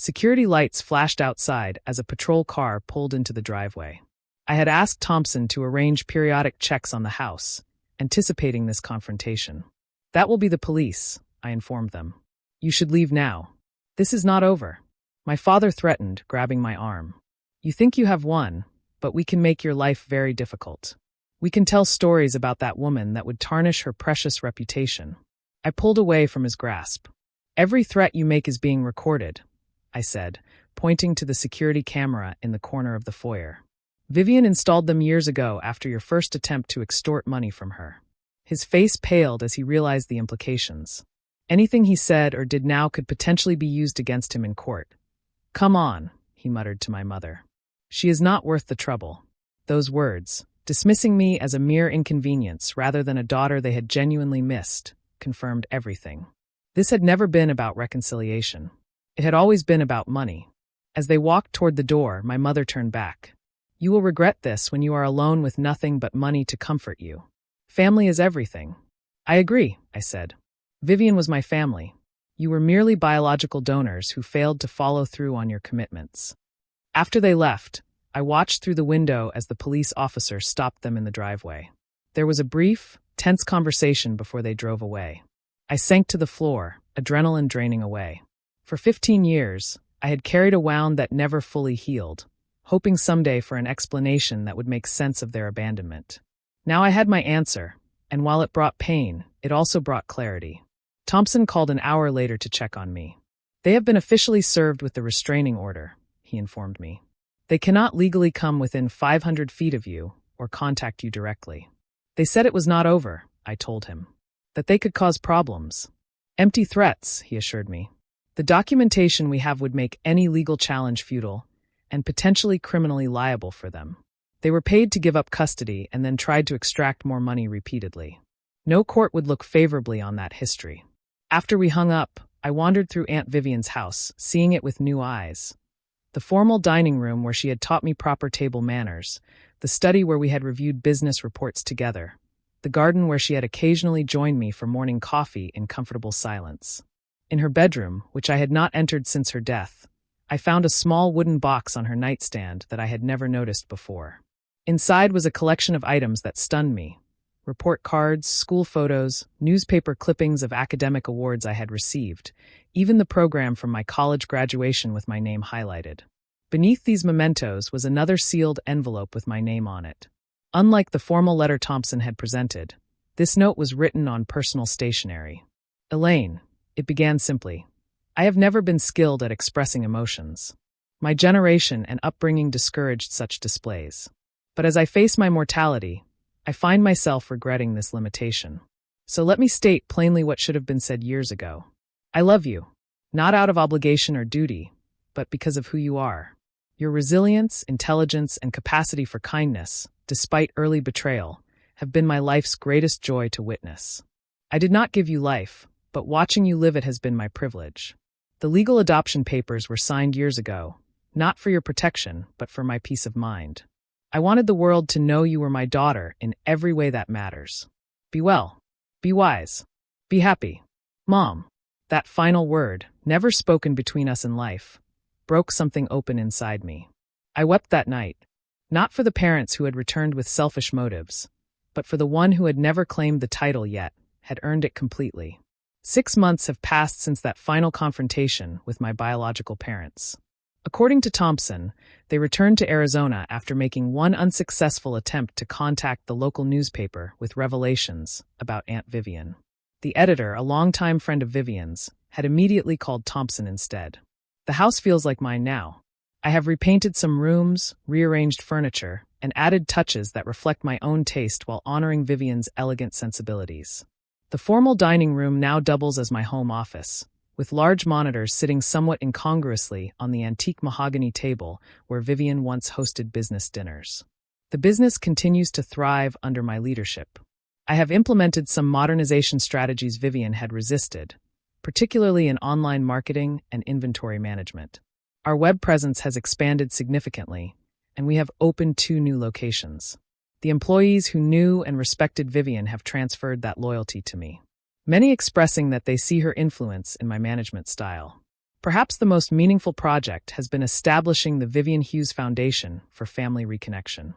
Security lights flashed outside as a patrol car pulled into the driveway. I had asked Thompson to arrange periodic checks on the house, anticipating this confrontation. "That will be the police," I informed them. "You should leave now. This is not over." My father threatened, grabbing my arm. "You think you have won, but we can make your life very difficult. We can tell stories about that woman that would tarnish her precious reputation." I pulled away from his grasp. "Every threat you make is being recorded," I said, pointing to the security camera in the corner of the foyer. "Vivian installed them years ago after your first attempt to extort money from her." His face paled as he realized the implications. Anything he said or did now could potentially be used against him in court. "Come on," he muttered to my mother. "She is not worth the trouble." Those words, dismissing me as a mere inconvenience rather than a daughter they had genuinely missed, confirmed everything. This had never been about reconciliation. It had always been about money. As they walked toward the door, my mother turned back. "You will regret this when you are alone with nothing but money to comfort you. Family is everything." "I agree," I said. "Vivian was my family. You were merely biological donors who failed to follow through on your commitments." After they left, I watched through the window as the police officer stopped them in the driveway. There was a brief, tense conversation before they drove away. I sank to the floor, adrenaline draining away. For 15 years, I had carried a wound that never fully healed, hoping someday for an explanation that would make sense of their abandonment. Now I had my answer, and while it brought pain, it also brought clarity. Thompson called an hour later to check on me. "They have been officially served with the restraining order," he informed me. "They cannot legally come within 500 feet of you or contact you directly." "They said it was not over," I told him. "That they could cause problems." "Empty threats," he assured me. "The documentation we have would make any legal challenge futile and potentially criminally liable for them. They were paid to give up custody and then tried to extract more money repeatedly. No court would look favorably on that history." After we hung up, I wandered through Aunt Vivian's house, seeing it with new eyes. The formal dining room where she had taught me proper table manners, the study where we had reviewed business reports together, the garden where she had occasionally joined me for morning coffee in comfortable silence. In her bedroom, which I had not entered since her death, I found a small wooden box on her nightstand that I had never noticed before. Inside was a collection of items that stunned me: report cards, school photos, newspaper clippings of academic awards I had received, even the program from my college graduation with my name highlighted. Beneath these mementos was another sealed envelope with my name on it. Unlike the formal letter Thompson had presented, this note was written on personal stationery. "Elaine," it began simply, "I have never been skilled at expressing emotions. My generation and upbringing discouraged such displays. But as I face my mortality, I find myself regretting this limitation. So let me state plainly what should have been said years ago. I love you, not out of obligation or duty, but because of who you are. Your resilience, intelligence, and capacity for kindness, despite early betrayal, have been my life's greatest joy to witness. I did not give you life, but watching you live it has been my privilege. The legal adoption papers were signed years ago, not for your protection, but for my peace of mind. I wanted the world to know you were my daughter in every way that matters. Be well. Be wise. Be happy. Mom." That final word, never spoken between us in life, broke something open inside me. I wept that night, not for the parents who had returned with selfish motives, but for the one who had never claimed the title yet, had earned it completely. 6 months have passed since that final confrontation with my biological parents. According to Thompson, they returned to Arizona after making one unsuccessful attempt to contact the local newspaper with revelations about Aunt Vivian. The editor, a longtime friend of Vivian's, had immediately called Thompson instead. "The house feels like mine now. I have repainted some rooms, rearranged furniture, and added touches that reflect my own taste while honoring Vivian's elegant sensibilities. The formal dining room now doubles as my home office, with large monitors sitting somewhat incongruously on the antique mahogany table where Vivian once hosted business dinners. The business continues to thrive under my leadership. I have implemented some modernization strategies Vivian had resisted, particularly in online marketing and inventory management. Our web presence has expanded significantly, and we have opened 2 new locations. The employees who knew and respected Vivian have transferred that loyalty to me, many expressing that they see her influence in my management style. Perhaps the most meaningful project has been establishing the Vivian Hughes Foundation for Family Reconnection.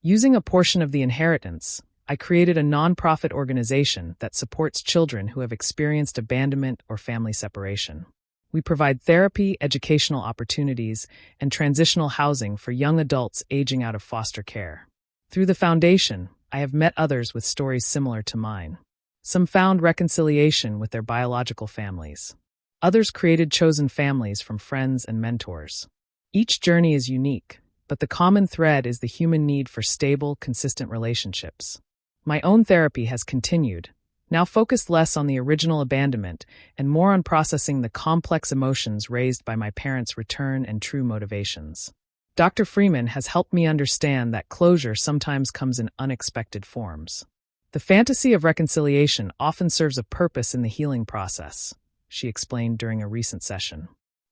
Using a portion of the inheritance, I created a nonprofit organization that supports children who have experienced abandonment or family separation. We provide therapy, educational opportunities, and transitional housing for young adults aging out of foster care. Through the foundation, I have met others with stories similar to mine. Some found reconciliation with their biological families. Others created chosen families from friends and mentors. Each journey is unique, but the common thread is the human need for stable, consistent relationships. My own therapy has continued, now focused less on the original abandonment and more on processing the complex emotions raised by my parents' return and true motivations. Dr. Freeman has helped me understand that closure sometimes comes in unexpected forms. The fantasy of reconciliation often serves a purpose in the healing process, she explained during a recent session.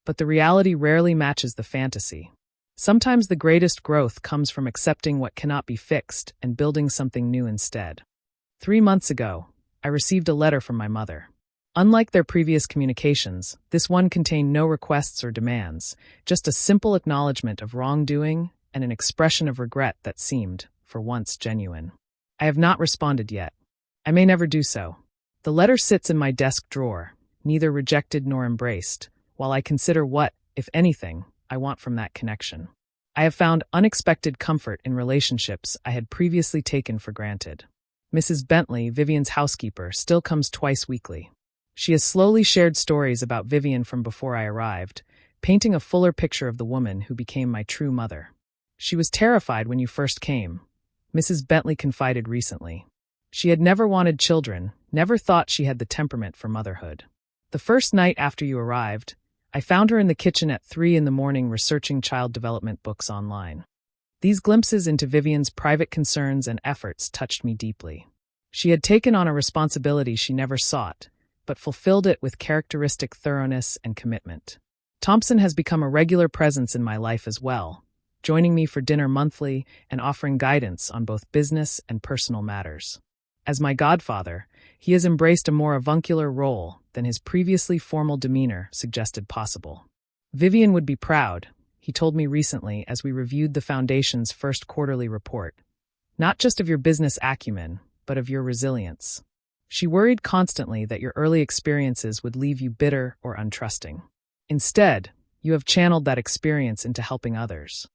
But the reality rarely matches the fantasy. Sometimes the greatest growth comes from accepting what cannot be fixed and building something new instead. 3 months ago, I received a letter from my mother. Unlike their previous communications, this one contained no requests or demands, just a simple acknowledgement of wrongdoing and an expression of regret that seemed, for once, genuine. I have not responded yet. I may never do so. The letter sits in my desk drawer, neither rejected nor embraced, while I consider what, if anything, I want from that connection. I have found unexpected comfort in relationships I had previously taken for granted. Mrs. Bentley, Vivian's housekeeper, still comes twice weekly. She has slowly shared stories about Vivian from before I arrived, painting a fuller picture of the woman who became my true mother. She was terrified when you first came, Mrs. Bentley confided recently. She had never wanted children, never thought she had the temperament for motherhood. The first night after you arrived, I found her in the kitchen at 3 a.m. researching child development books online. These glimpses into Vivian's private concerns and efforts touched me deeply. She had taken on a responsibility she never sought, but fulfilled it with characteristic thoroughness and commitment. Thompson has become a regular presence in my life as well, joining me for dinner monthly and offering guidance on both business and personal matters. As my godfather, he has embraced a more avuncular role than his previously formal demeanor suggested possible. Vivian would be proud, he told me recently as we reviewed the Foundation's first quarterly report. Not just of your business acumen, but of your resilience. She worried constantly that your early experiences would leave you bitter or untrusting. Instead, you have channeled that experience into helping others.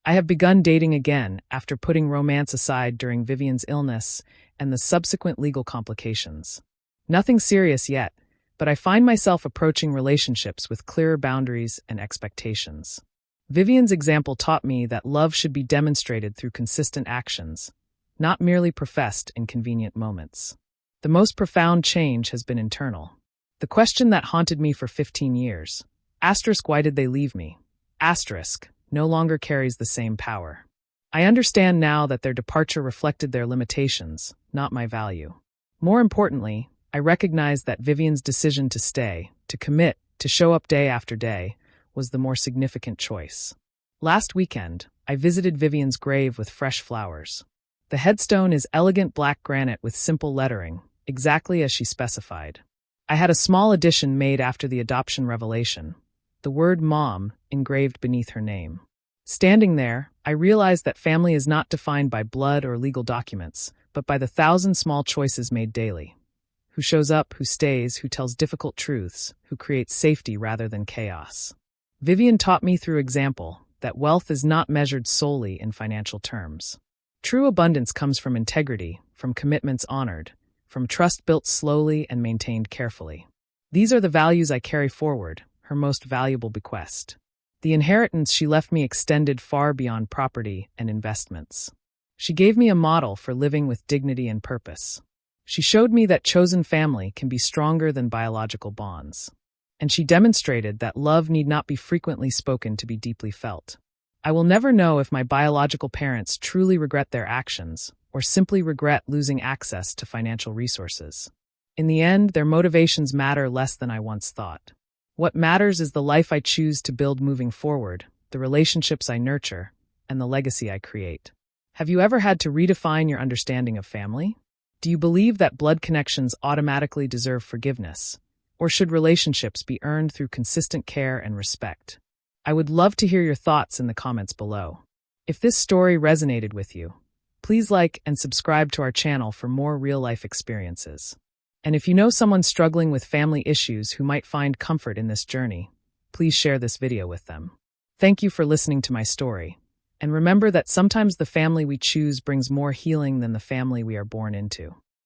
I have begun dating again after putting romance aside during Vivian's illness and the subsequent legal complications. Nothing serious yet, but I find myself approaching relationships with clearer boundaries and expectations. Vivian's example taught me that love should be demonstrated through consistent actions, not merely professed in convenient moments. The most profound change has been internal. The question that haunted me for 15 years, why did they leave me? No longer carries the same power. I understand now that their departure reflected their limitations, not my value. More importantly, I recognize that Vivian's decision to stay, to commit, to show up day after day, was the more significant choice. Last weekend, I visited Vivian's grave with fresh flowers. The headstone is elegant black granite with simple lettering, exactly as she specified. I had a small addition made after the adoption revelation, the word mom engraved beneath her name. Standing there, I realized that family is not defined by blood or legal documents, but by the 1,000 small choices made daily. Who shows up, who stays, who tells difficult truths, who creates safety rather than chaos. Vivian taught me through example that wealth is not measured solely in financial terms. True abundance comes from integrity, from commitments honored, from trust built slowly and maintained carefully. These are the values I carry forward, her most valuable bequest. The inheritance she left me extended far beyond property and investments. She gave me a model for living with dignity and purpose. She showed me that chosen family can be stronger than biological bonds. And she demonstrated that love need not be frequently spoken to be deeply felt. I will never know if my biological parents truly regret their actions or simply regret losing access to financial resources. In the end, their motivations matter less than I once thought. What matters is the life I choose to build moving forward, the relationships I nurture, and the legacy I create. Have you ever had to redefine your understanding of family? Do you believe that blood connections automatically deserve forgiveness, Or should relationships be earned through consistent care and respect? I would love to hear your thoughts in the comments below. If this story resonated with you, please like and subscribe to our channel for more real-life experiences. And if you know someone struggling with family issues who might find comfort in this journey, please share this video with them. Thank you for listening to my story. And remember that sometimes the family we choose brings more healing than the family we are born into.